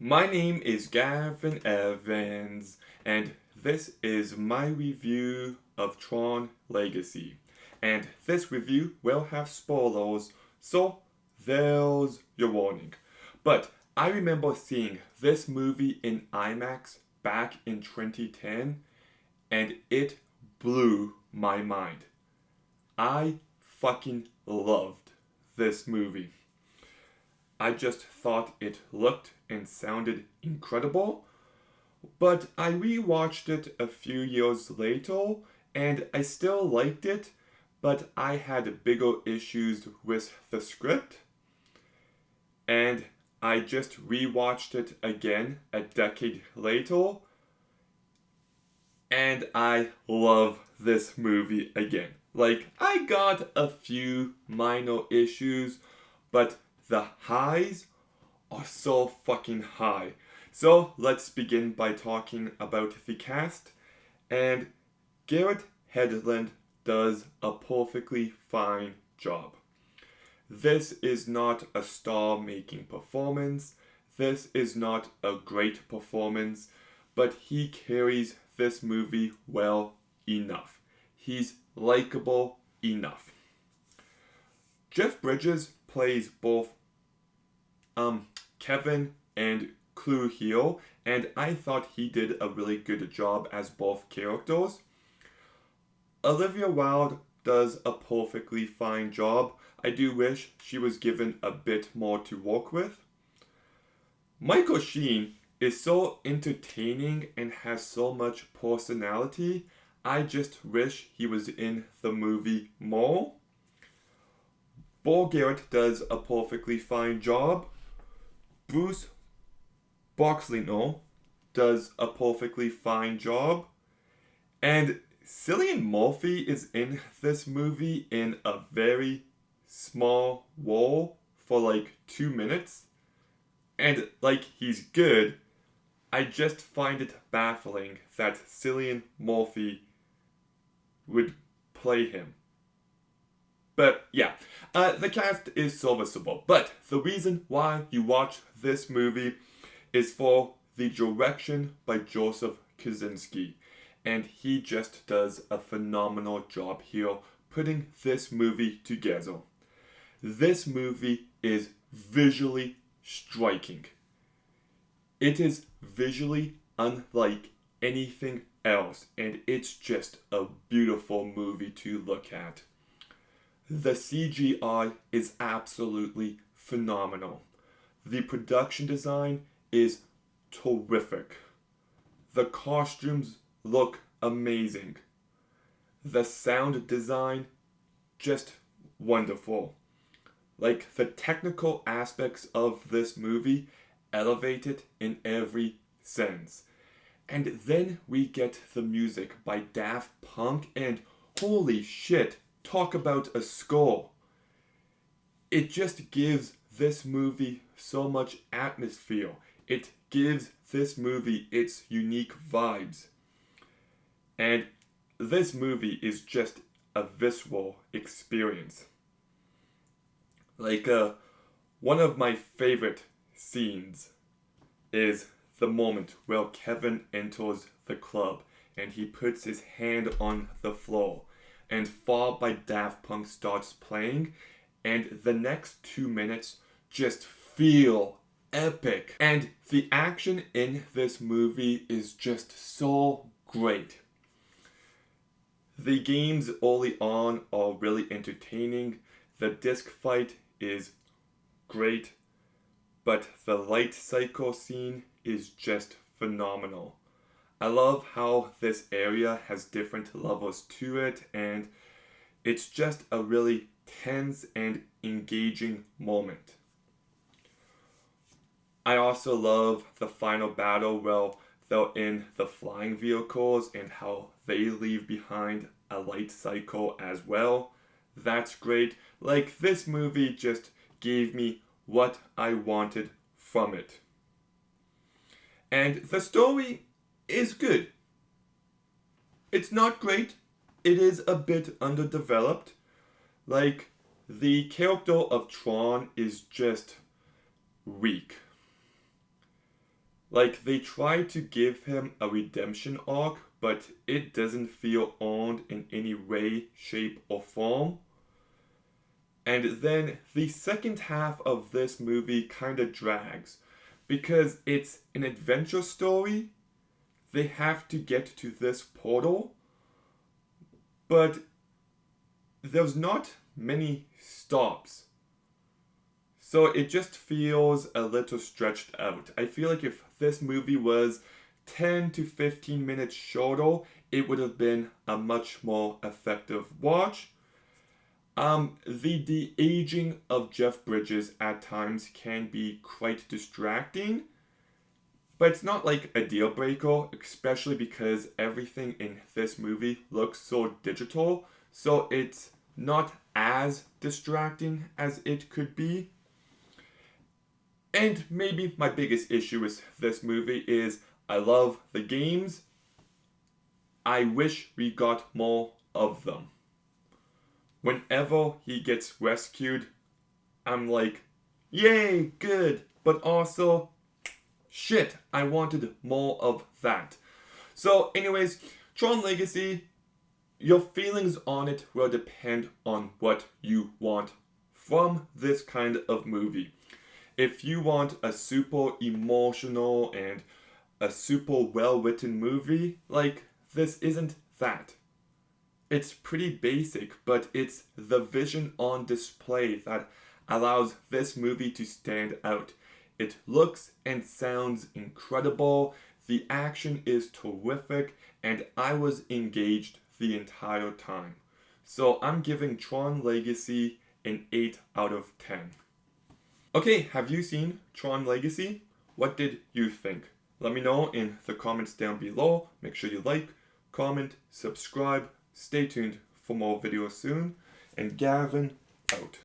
My name is Gavin Evans, and this is my review of Tron Legacy. And this review will have spoilers, so there's your warning. But I remember seeing this movie in IMAX back in 2010, and it blew my mind. I fucking loved this movie. I just thought it looked and sounded incredible, but I rewatched it a few years later and I still liked it, but I had bigger issues with the script, and I just rewatched it again a decade later and I love this movie again. I got a few minor issues, but the highs are so fucking high. So let's begin by talking about the cast. And Garrett Hedlund does a perfectly fine job. This is not a star making performance. This is not a great performance, but he carries this movie well enough. He's likable enough. Jeff Bridges plays both Kevin and Clue Heel, and I thought he did a really good job as both characters. Olivia Wilde does a perfectly fine job. I do wish she was given a bit more to work with. Michael Sheen is so entertaining and has so much personality. I just wish he was in the movie more. Bo Garrett does a perfectly fine job. Bruce Boxleano does a perfectly fine job. And Cillian Murphy is in this movie in a very small role for 2 minutes. And he's good. I just find it baffling that Cillian Murphy would play him. But yeah, the cast is serviceable. But the reason why you watch this movie is for the direction by Joseph Kosinski. And he just does a phenomenal job here putting this movie together. This movie is visually striking. It is visually unlike anything else, and it's just a beautiful movie to look at. The CGI is absolutely phenomenal. The production design is terrific. The costumes look amazing. The sound design, just wonderful. The technical aspects of this movie elevate it in every sense. And then we get the music by Daft Punk, and holy shit, talk about a score. It just gives this movie so much atmosphere. It gives this movie its unique vibes. And this movie is just a visceral experience. One of my favorite scenes is the moment where Kevin enters the club and he puts his hand on the floor and Fall by Daft Punk starts playing, and the next 2 minutes just feel epic. And the action in this movie is just so great. The games early on are really entertaining. The disc fight is great, but the light cycle scene is just phenomenal. I love how this area has different levels to it, and it's just a really tense and engaging moment. I also love the final battle where they're in the flying vehicles and how they leave behind a light cycle as well. That's great. This movie just gave me what I wanted from it. And the story is good. It's not great. It is a bit underdeveloped. The character of Tron is just weak. Like, they try to give him a redemption arc, but it doesn't feel earned in any way, shape, or form. And then the second half of this movie kind of drags because it's an adventure story. They have to get to this portal, but there's not many stops. So it just feels a little stretched out. I feel like if this movie was 10 to 15 minutes shorter, it would have been a much more effective watch. The de-aging of Jeff Bridges at times can be quite distracting, but it's not like a deal breaker, especially because everything in this movie looks so digital, so it's not as distracting as it could be. And maybe my biggest issue with this movie is I love the games. I wish we got more of them. Whenever he gets rescued, I'm like, yay, good, but also, shit, I wanted more of that. So, anyways, Tron Legacy, your feelings on it will depend on what you want from this kind of movie. If you want a super emotional and a super well written movie, like, this isn't that. It's pretty basic, but it's the vision on display that allows this movie to stand out. It looks and sounds incredible, the action is terrific, and I was engaged the entire time. So I'm giving Tron Legacy an 8 out of 10. Okay, have you seen Tron Legacy? What did you think? Let me know in the comments down below. Make sure you like, comment, subscribe. Stay tuned for more videos soon. And Gavin out.